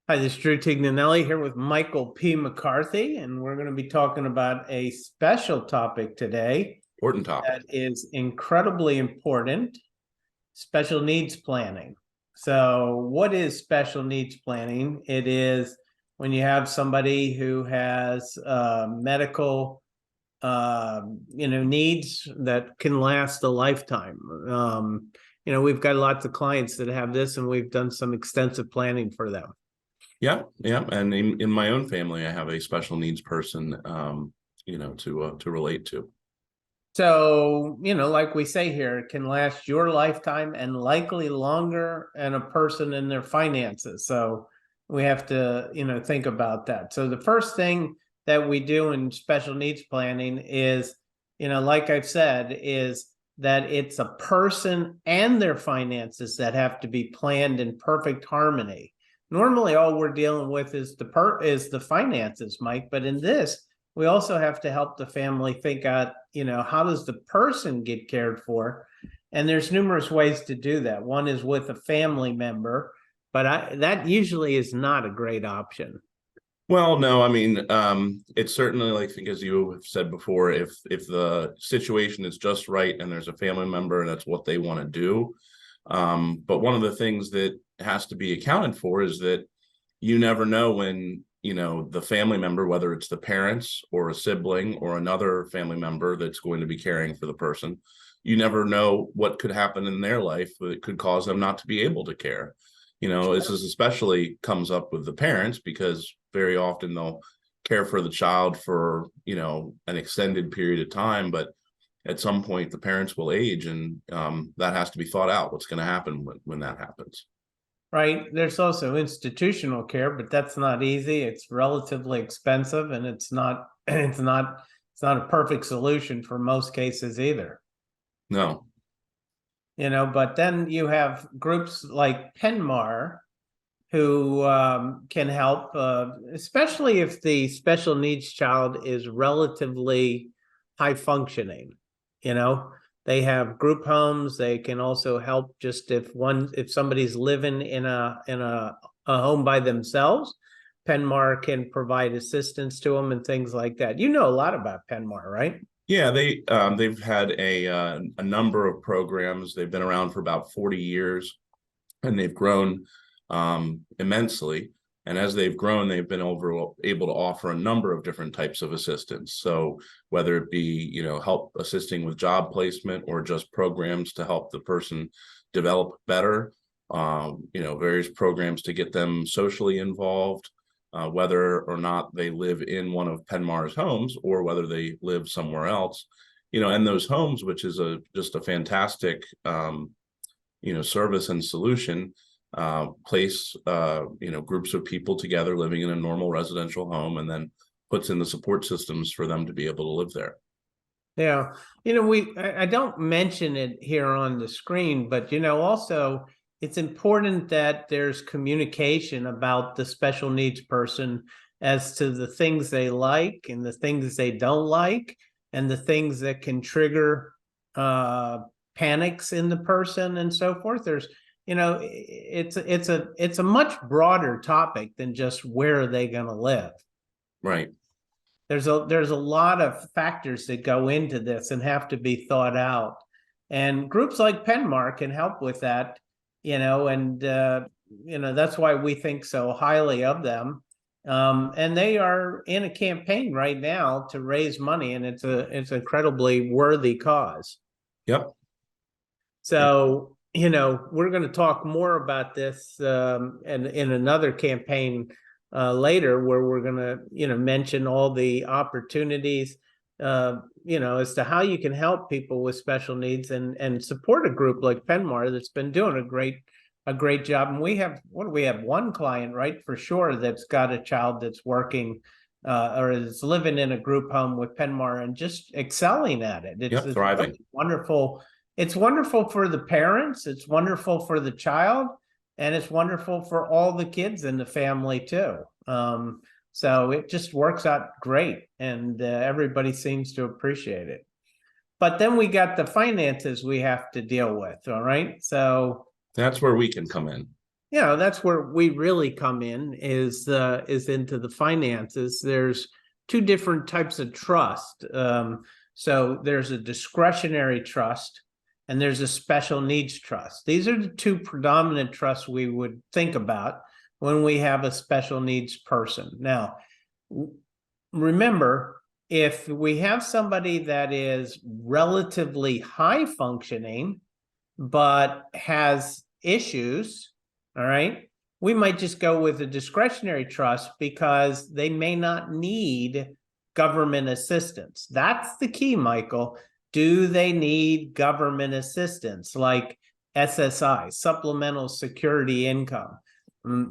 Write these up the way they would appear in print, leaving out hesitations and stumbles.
Hi, this is Drew Tignanelli here with Michael P. McCarthy, and we're going to be talking about a special topic today Important topic. that is incredibly important: special needs planning. So, what is special needs planning? It is when you have somebody who has medical, needs that can last a lifetime. We've got lots of clients that have this, and we've done some extensive planning for them. Yeah, yeah. And in my own family, I have a special needs person, to relate to. So, like we say here, it can last your lifetime and likely longer and a person in their finances. So we have to, think about that. So the first thing that we do in special needs planning is, like I've said, is that it's a person and their finances that have to be planned in perfect harmony. Normally, all we're dealing with is the finances, Mike. But in this, we also have to help the family think out, how does the person get cared for? And there's numerous ways to do that. One is with a family member, but that usually is not a great option. Well, no, I mean, it's certainly, like, I think, as you have said before, if the situation is just right and there's a family member and that's what they want to do. But one of the things that has to be accounted for is that you never know when, the family member, whether it's the parents or a sibling or another family member that's going to be caring for the person, you never know what could happen in their life that could cause them not to be able to care. This is especially comes up with the parents because very often they'll care for the child for, an extended period of time, but at some point the parents will age, and that has to be thought out what's going to happen when that happens. Right. There's also institutional care, but that's not easy. It's relatively expensive, and it's not a perfect solution for most cases either. No. But then you have groups like Penmar who can help, especially if the special needs child is relatively high functioning. They have group homes. They can also help just if somebody's living in a home by themselves. Penmar can provide assistance to them and things like that. You know a lot about Penmar, right? Yeah, they've had a number of programs. They've been around for about 40 years, and they've grown immensely. And as they've grown, they've been able to offer a number of different types of assistance. So whether it be, help assisting with job placement or just programs to help the person develop better, various programs to get them socially involved, whether or not they live in one of Penmar's homes or whether they live somewhere else, and those homes, which is just a fantastic, service and solution, place groups of people together living in a normal residential home, and then puts in the support systems for them to be able to live there. Yeah. I don't mention it here on the screen, but also it's important that there's communication about the special needs person as to the things they like and the things they don't like and the things that can trigger panics in the person and so forth. There's it's a much broader topic than just where are they going to live. Right. There's a lot of factors that go into this and have to be thought out, and groups like Penmar can help with that. And that's why we think so highly of them. And they are in a campaign right now to raise money, and it's an incredibly worthy cause. Yep. So, we're going to talk more about this in another campaign later, where we're going to, mention all the opportunities, as to how you can help people with special needs and support a group like Penmar that's been doing a great job. And we have one client, right, for sure, that's got a child that's working or is living in a group home with Penmar and just excelling at it. It's thriving. really wonderful. It's wonderful for the parents. It's wonderful for the child. And it's wonderful for all the kids in the family too. So it just works out great, and everybody seems to appreciate it. But then we got the finances we have to deal with. All right. So that's where we can come in. That's where we really come in is into the finances. There's two different types of trust. So there's a discretionary trust and there's a special needs trust. These are the two predominant trusts we would think about when we have a special needs person. Now, remember, if we have somebody that is relatively high functioning, but has issues, all right, we might just go with a discretionary trust because they may not need government assistance. That's the key, Michael. Do they need government assistance like SSI, supplemental security income?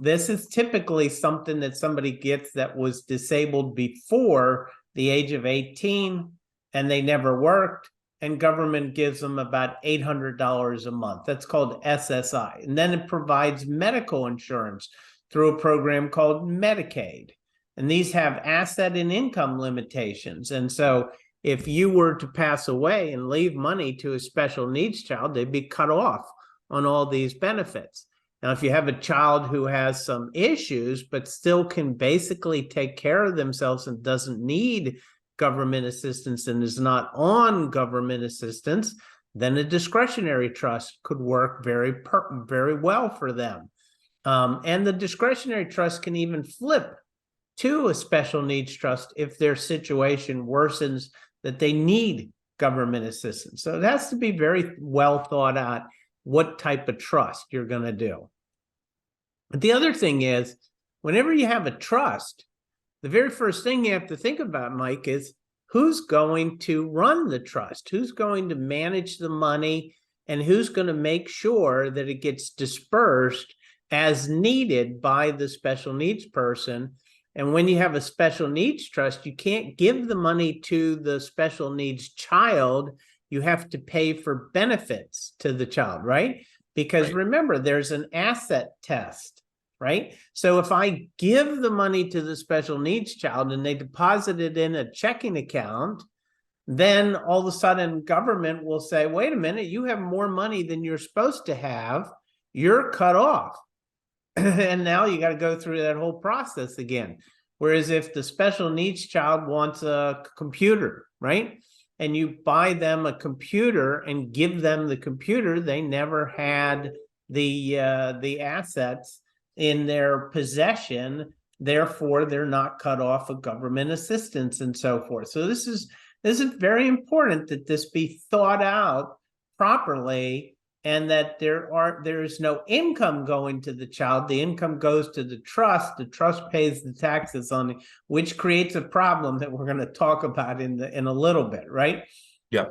This is typically something that somebody gets that was disabled before the age of 18 and they never worked, and government gives them about $800 a month. That's called SSI. And then it provides medical insurance through a program called Medicaid. And these have asset and income limitations. And so if you were to pass away and leave money to a special needs child, they'd be cut off on all these benefits. Now, if you have a child who has some issues, but still can basically take care of themselves and doesn't need government assistance and is not on government assistance, then a discretionary trust could work very well for them. And the discretionary trust can even flip to a special needs trust if their situation worsens that they need government assistance. So it has to be very well thought out what type of trust you're going to do. But the other thing is, whenever you have a trust, the very first thing you have to think about, Mike, is who's going to run the trust, who's going to manage the money, and who's going to make sure that it gets dispersed as needed by the special needs person. And when you have a special needs trust, you can't give the money to the special needs child. You have to pay for benefits to the child, right? Because remember, there's an asset test, right? So if I give the money to the special needs child and they deposit it in a checking account, then all of a sudden government will say, wait a minute, you have more money than you're supposed to have. You're cut off. And now you got to go through that whole process again. Whereas if the special needs child wants a computer, right? And you buy them a computer and give them the computer, they never had the assets in their possession. Therefore, they're not cut off of government assistance and so forth. So this is very important that this be thought out properly, and that there is no income going to the child. The income goes to the trust. The trust pays the taxes on it, which creates a problem that we're going to talk about in a little bit, right? Yeah.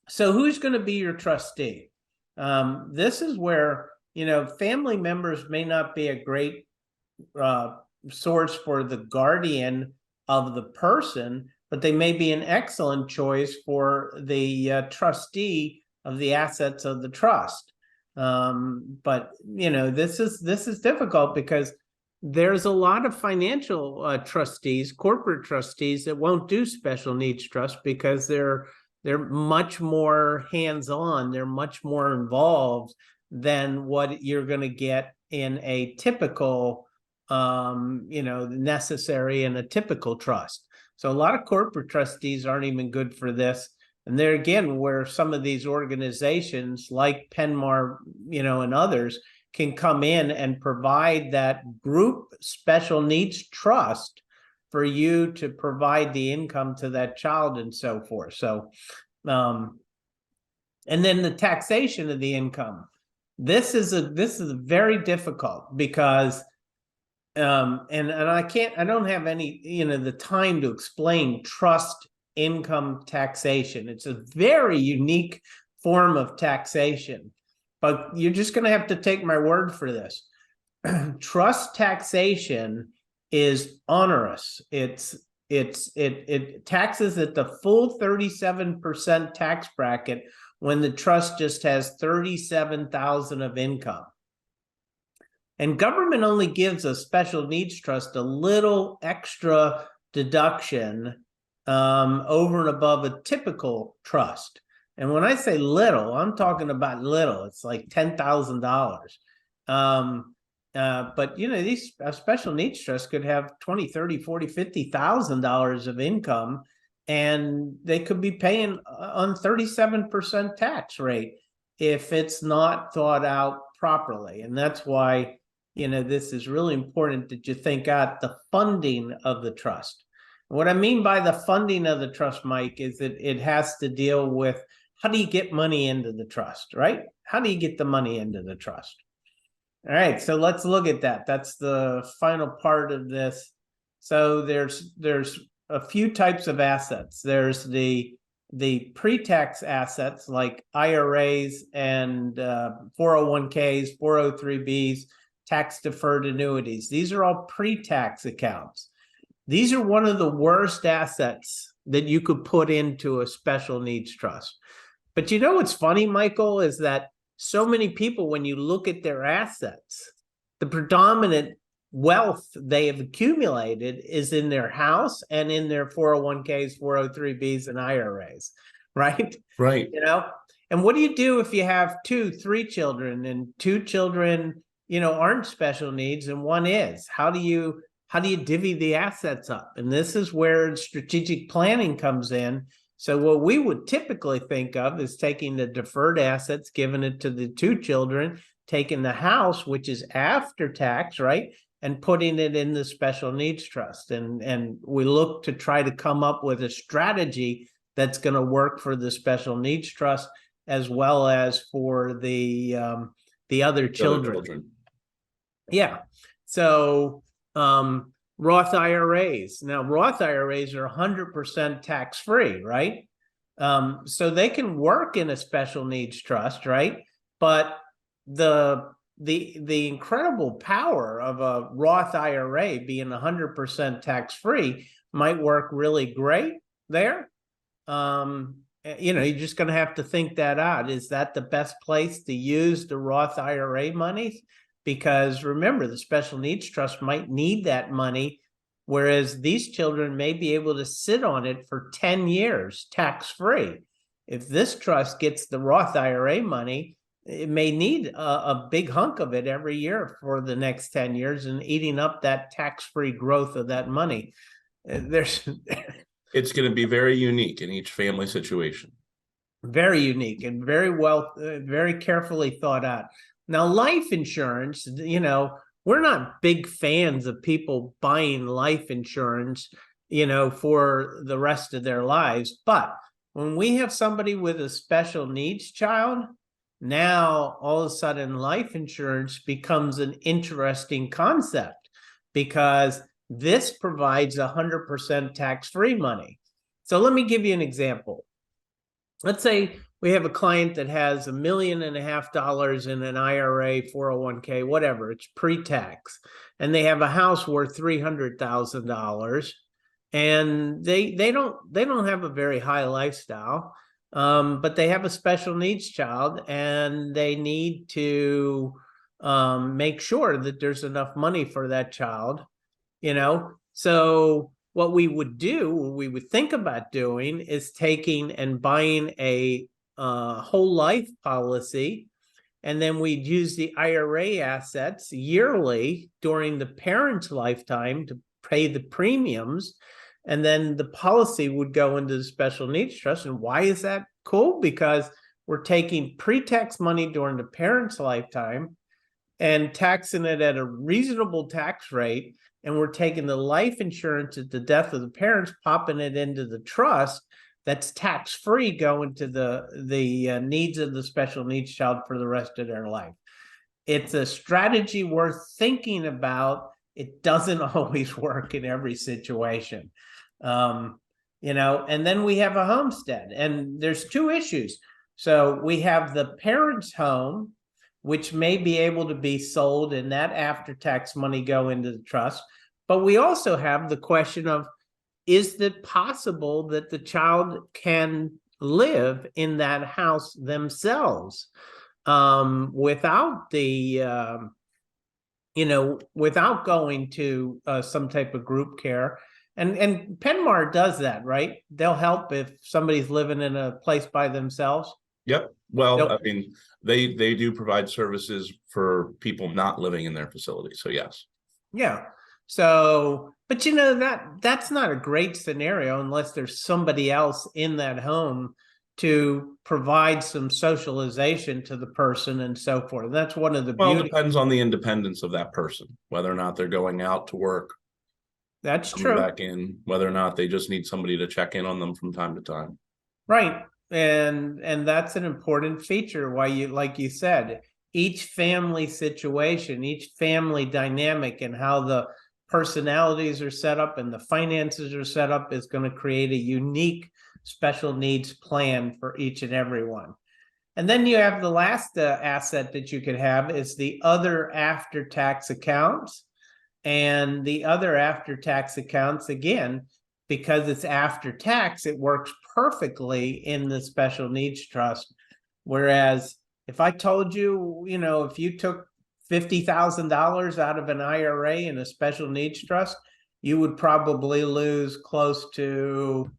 So who's going to be your trustee? This is where, family members may not be a great source for the guardian of the person, but they may be an excellent choice for the trustee of the assets of the trust. But this is difficult because there's a lot of financial trustees, corporate trustees, that won't do special needs trust because they're much more hands-on, they're much more involved than what you're going to get in a typical necessary in a typical trust. So a lot of corporate trustees aren't even good for this. And there again, where some of these organizations like Penmar, and others can come in and provide that group special needs trust for you to provide the income to that child and so forth. So, and then the taxation of the income. This is very difficult because, and I don't have any, the time to explain trust income taxation. It's a very unique form of taxation, but you're just going to have to take my word for this. Trust taxation is onerous. It taxes at the full 37% tax bracket when the trust just has $37,000 of income. And government only gives a special needs trust a little extra deduction over and above a typical trust. And when I say little, I'm talking about little. It's like $10,000. But these special needs trusts could have 20, 30, 40, $50,000 of income, and they could be paying on 37% tax rate if it's not thought out properly. And that's why, this is really important that you think out the funding of the trust. What I mean by the funding of the trust, Mike, is that it has to deal with how do you get money into the trust, right? How do you get the money into the trust? All right, so let's look at that. That's the final part of this. So there's a few types of assets. There's the pre-tax assets like IRAs and 401ks, 403bs, tax deferred annuities. These are all pre-tax accounts. These are one of the worst assets that you could put into a special needs trust. But what's funny, Michael, is that so many people, when you look at their assets, the predominant wealth they have accumulated is in their house and in their 401ks, 403bs, and IRAs, right? Right. And what do you do if you have 2, 3 children and 2 children, aren't special needs and one is? How do you divvy the assets up? And this is where strategic planning comes in. So what we would typically think of is taking the deferred assets, giving it to the 2 children, taking the house, which is after tax, right, and putting it in the special needs trust. And we look to try to come up with a strategy that's going to work for the special needs trust as well as for the other children. Yeah. So Roth IRAs. Now, Roth IRAs are 100% tax-free, right? So they can work in a special needs trust, right? But the incredible power of a Roth IRA being 100% tax-free might work really great there. You're just going to have to think that out. Is that the best place to use the Roth IRA money? Because remember, the special needs trust might need that money, whereas these children may be able to sit on it for 10 years tax-free. If this trust gets the Roth IRA money, it may need a big hunk of it every year for the next 10 years and eating up that tax-free growth of that money. It's going to be very unique in each family situation. Very unique and very carefully thought out. Now, life insurance, we're not big fans of people buying life insurance, for the rest of their lives. But when we have somebody with a special needs child, now all of a sudden life insurance becomes an interesting concept because this provides 100% tax-free money. So let me give you an example. Let's say we have a client that has $1.5 million in an IRA, 401k, whatever, it's pre-tax, and they have a house worth $300,000, and they don't have a very high lifestyle, but they have a special needs child, and they need to make sure that there's enough money for that child, So what we would think about doing is taking and buying a whole life policy, and then we'd use the IRA assets yearly during the parent's lifetime to pay the premiums, and then the policy would go into the special needs trust. And why is that cool? Because we're taking pre-tax money during the parent's lifetime and taxing it at a reasonable tax rate, and we're taking the life insurance at the death of the parents, popping it into the trust that's tax-free, going to the needs of the special needs child for the rest of their life. It's a strategy worth thinking about. It doesn't always work in every situation. And then we have a homestead, and there's 2 issues. So we have the parent's home, which may be able to be sold and that after-tax money go into the trust. But we also have the question of, is it possible that the child can live in that house themselves without without going to some type of group care? And Penmar does that, right? They'll help if somebody's living in a place by themselves. Yep. Well, Nope. I mean, they do provide services for people not living in their facility. So yes. Yeah. So, but you know, that's not a great scenario unless there's somebody else in that home to provide some socialization to the person and so forth. That's one of the Well, it beauty. depends on the independence of that person, whether or not they're going out to work, That's coming true. back in, whether or not they just need somebody to check in on them from time to time. Right. And that's an important feature why you, like you said, each family situation, each family dynamic and how the personalities are set up and the finances are set up is going to create a unique special needs plan for each and every one. And then you have the last asset that you could have is the other after tax accounts. And the other after tax accounts, again, because it's after tax, it works perfectly in the special needs trust. Whereas if I told you, you know, if you took $50,000 out of an IRA in a special needs trust, you would probably lose close to,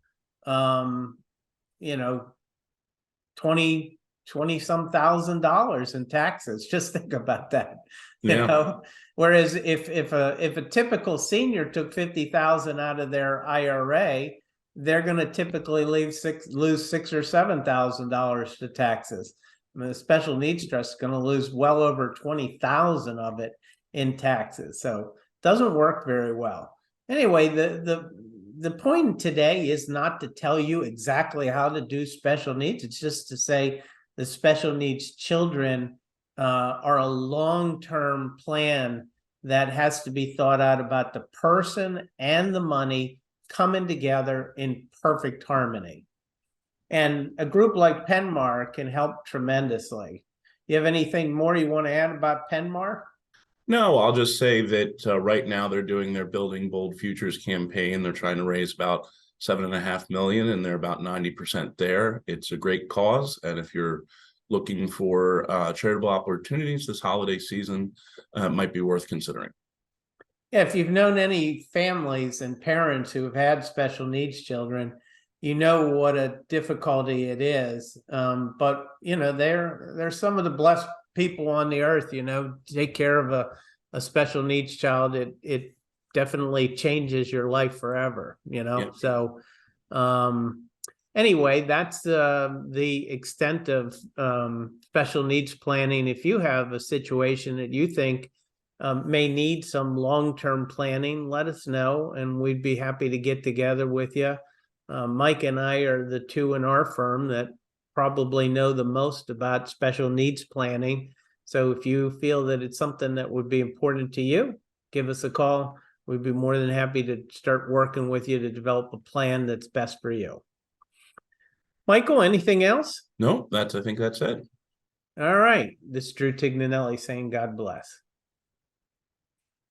you know, 20 some $1,000s in taxes. Just think about that, you Yeah. know. Whereas if a typical senior took 50,000 out of their IRA, they're going to typically lose $6,000 or $7,000 to taxes. I mean, the special needs trust is going to lose well over 20,000 of it in taxes. So it doesn't work very well. Anyway, the point today is not to tell you exactly how to do special needs. It's just to say the special needs children are a long-term plan that has to be thought out about the person and the money coming together in perfect harmony. And a group like Penmar can help tremendously. You have anything more you want to add about Penmar? No, I'll just say that right now they're doing their Building Bold Futures campaign. They're trying to raise about 7.5 million, and they're about 90% there. It's a great cause, and if you're looking for charitable opportunities this holiday season, might be worth considering. Yeah, if you've known any families and parents who have had special needs children, you know what a difficulty it is. But you know, they're some of the blessed people on the earth. You know, take care of a special needs child. It definitely changes your life forever. You know, Yeah. so anyway, that's the extent of special needs planning. If you have a situation that you think may need some long-term planning, let us know, and we'd be happy to get together with you. Mike and I are the two in our firm that probably know the most about special needs planning. So if you feel that it's something that would be important to you, give us a call. We'd be more than happy to start working with you to develop a plan that's best for you. Michael, anything else? No, I think that's it. All right. This is Drew Tignanelli saying God bless.